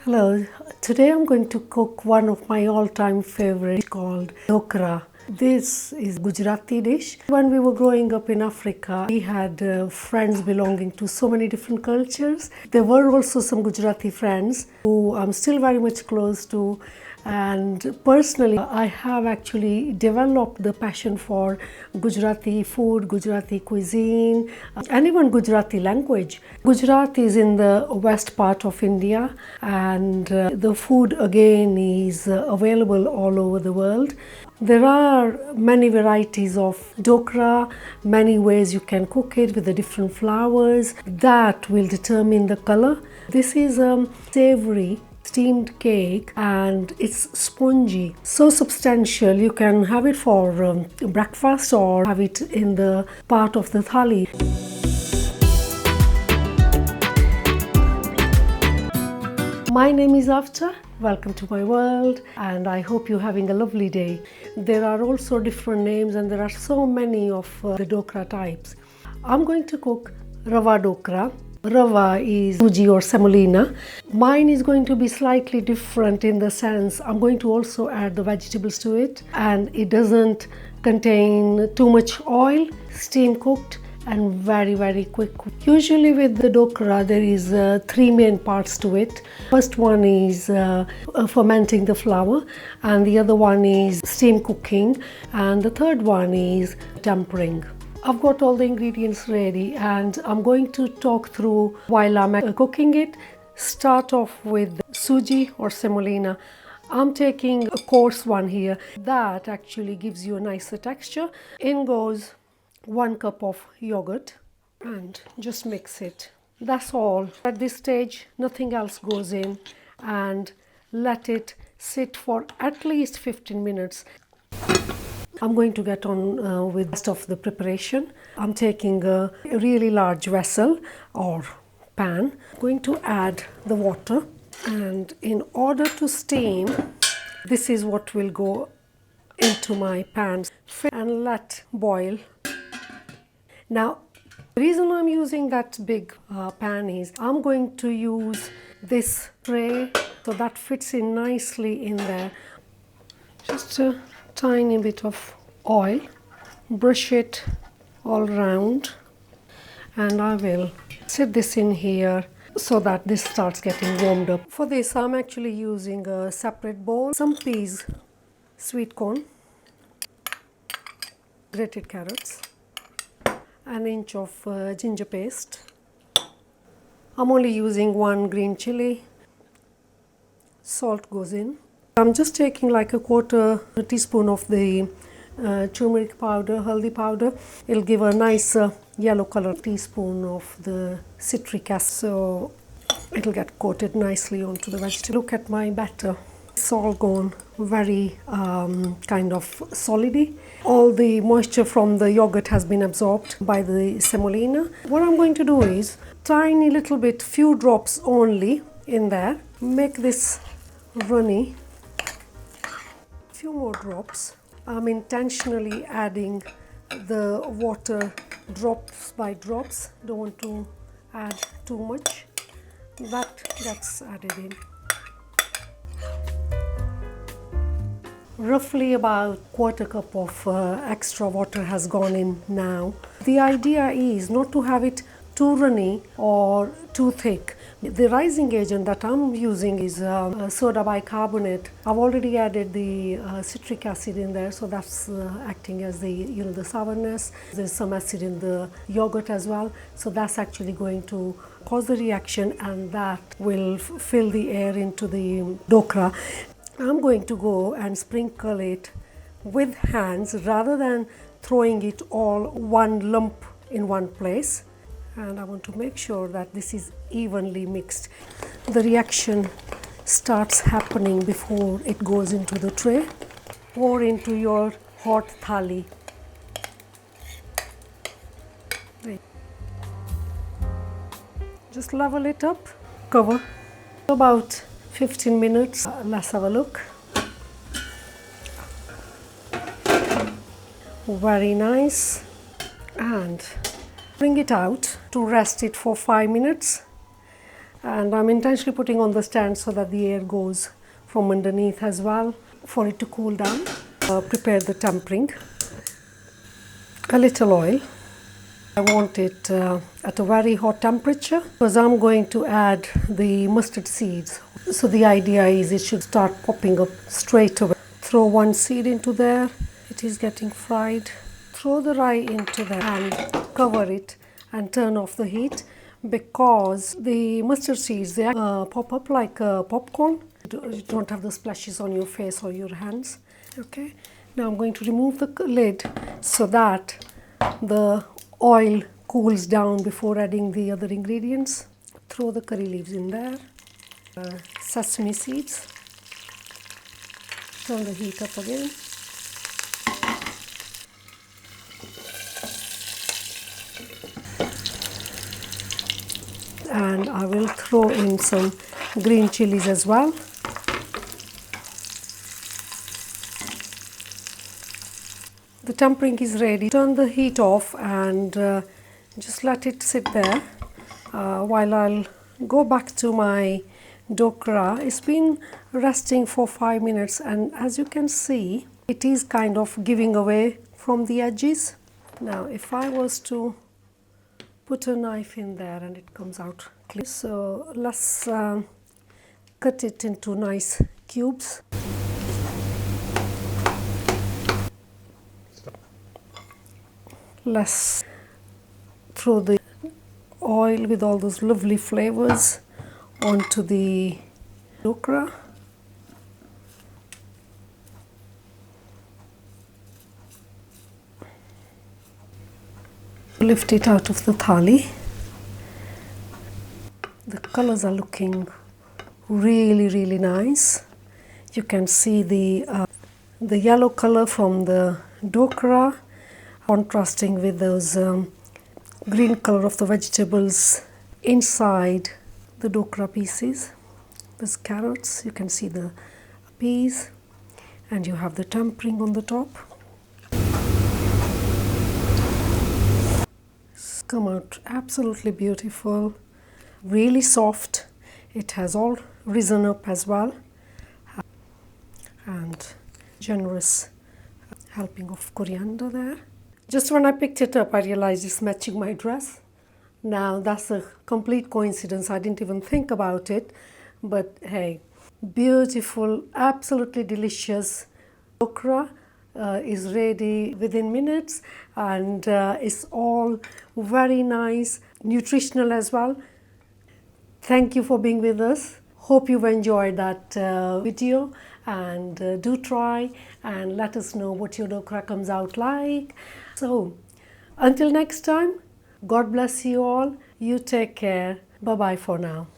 Hello, today I'm going to cook one of my all-time favorite called dokra. This is a Gujarati dish. When we were growing up in Africa, we had friends belonging to so many different cultures. There were also some Gujarati friends who I'm still very much close to. And personally, I have actually developed the passion for Gujarati food, Gujarati cuisine, and even Gujarati language. Gujarat is in the west part of India, and the food again is available all over the world. There are many varieties of dokra, many ways you can cook it with the different flours that will determine the color. This is a savory steamed cake and it's spongy, so substantial. You can have it for breakfast or have it in the part of the thali. My name is Avtaars. Welcome to my world, and I hope you're having a lovely day. There are also different names and there are so many of the dokra types. I'm going to cook Rava Dhokra. Rava is sooji or semolina. Mine is going to be slightly different in the sense I'm going to also add the vegetables to it, and it doesn't contain too much oil, steam cooked and very quick. Usually with the dokra there is three main parts to it. First one is fermenting the flour, and the other one is steam cooking, and the third one is tempering. I've got all the ingredients ready and I'm going to talk through while I'm cooking it. Start off with sooji or semolina. I'm taking a coarse one here. That actually gives you a nicer texture. In goes 1 cup of yogurt and just mix it. That's all. At this stage, nothing else goes in, and let it sit for at least 15 minutes. I'm going to get on with the rest of the preparation. I'm taking a really large vessel or pan. I'm going to add the water, and in order to steam, this is what will go into my pan and let boil. Now, the reason I'm using that big pan is I'm going to use this tray so that fits in nicely in there. Just a tiny bit of oil, brush it all around, and I will set this in here so that this starts getting warmed up. For this, I'm actually using a separate bowl, some peas, sweet corn, grated carrots, an inch of ginger paste. I'm only using 1 green chili. Salt goes in. I'm just taking like a quarter teaspoon of the turmeric powder, haldi powder. It'll give a nice yellow color. Teaspoon of the citric acid, so it'll get coated nicely onto the vegetable. Look at my batter. It's all gone very kind of solidy. All the moisture from the yogurt has been absorbed by the semolina. What I'm going to do is tiny little bit, few drops only in there. Make this runny. Few more drops. I'm intentionally adding the water drops by drops. Don't want to add too much. That gets added in. Roughly about quarter cup of extra water has gone in now. The idea is not to have it too runny or too thick. The rising agent that I'm using is soda bicarbonate. I've already added the citric acid in there, so that's acting as the sourness. There's some acid in the yogurt as well, so that's actually going to cause the reaction, and that will fill the air into the dokra. I'm going to go and sprinkle it with hands rather than throwing it all one lump in one place. And I want to make sure that this is evenly mixed. The reaction starts happening before it goes into the tray. Pour into your hot thali. Just level it up, cover. About 15 minutes. Let's have a look. Very nice. And bring it out to rest it for 5 minutes. And I'm intentionally putting on the stand so that the air goes from underneath as well for it to cool down. Prepare the tempering. A little oil. I want it at a very hot temperature because I'm going to add the mustard seeds. So the idea is it should start popping up straight away. Throw one seed into there. It is getting fried. Throw the rye into there and cover it and turn off the heat because the mustard seeds, they pop up like popcorn. You don't have the splashes on your face or your hands. Okay. Now I'm going to remove the lid so that the oil cools down before adding the other ingredients. Throw the curry leaves in there. Sesame seeds. Turn the heat up again. And I will throw in some green chilies as well. The tempering is ready. Turn the heat off and just let it sit there while I'll go back to my dokra. It's been resting for 5 minutes, and as you can see, it is kind of giving away from the edges. Now, if I was to put a knife in there and it comes out clear, so let's cut it into nice cubes. Let's throw the oil with all those lovely flavors onto the dokra. Lift it out of the thali. The colors are looking really nice. You can see the yellow color from the dokra contrasting with those green color of the vegetables inside the dokra pieces. There's carrots, you can see the peas, and you have the tempering on the top. It's come out absolutely beautiful, really soft. It has all risen up as well, and generous helping of coriander there. Just when I picked it up, I realized it's matching my dress. Now, that's a complete coincidence. I didn't even think about it. But hey, beautiful, absolutely delicious dokra is ready within minutes, and it's all very nice, nutritional as well. Thank you for being with us. Hope you've enjoyed that video, and do try and let us know what your dokra comes out like. So, until next time, God bless you all. You take care. Bye-bye for now.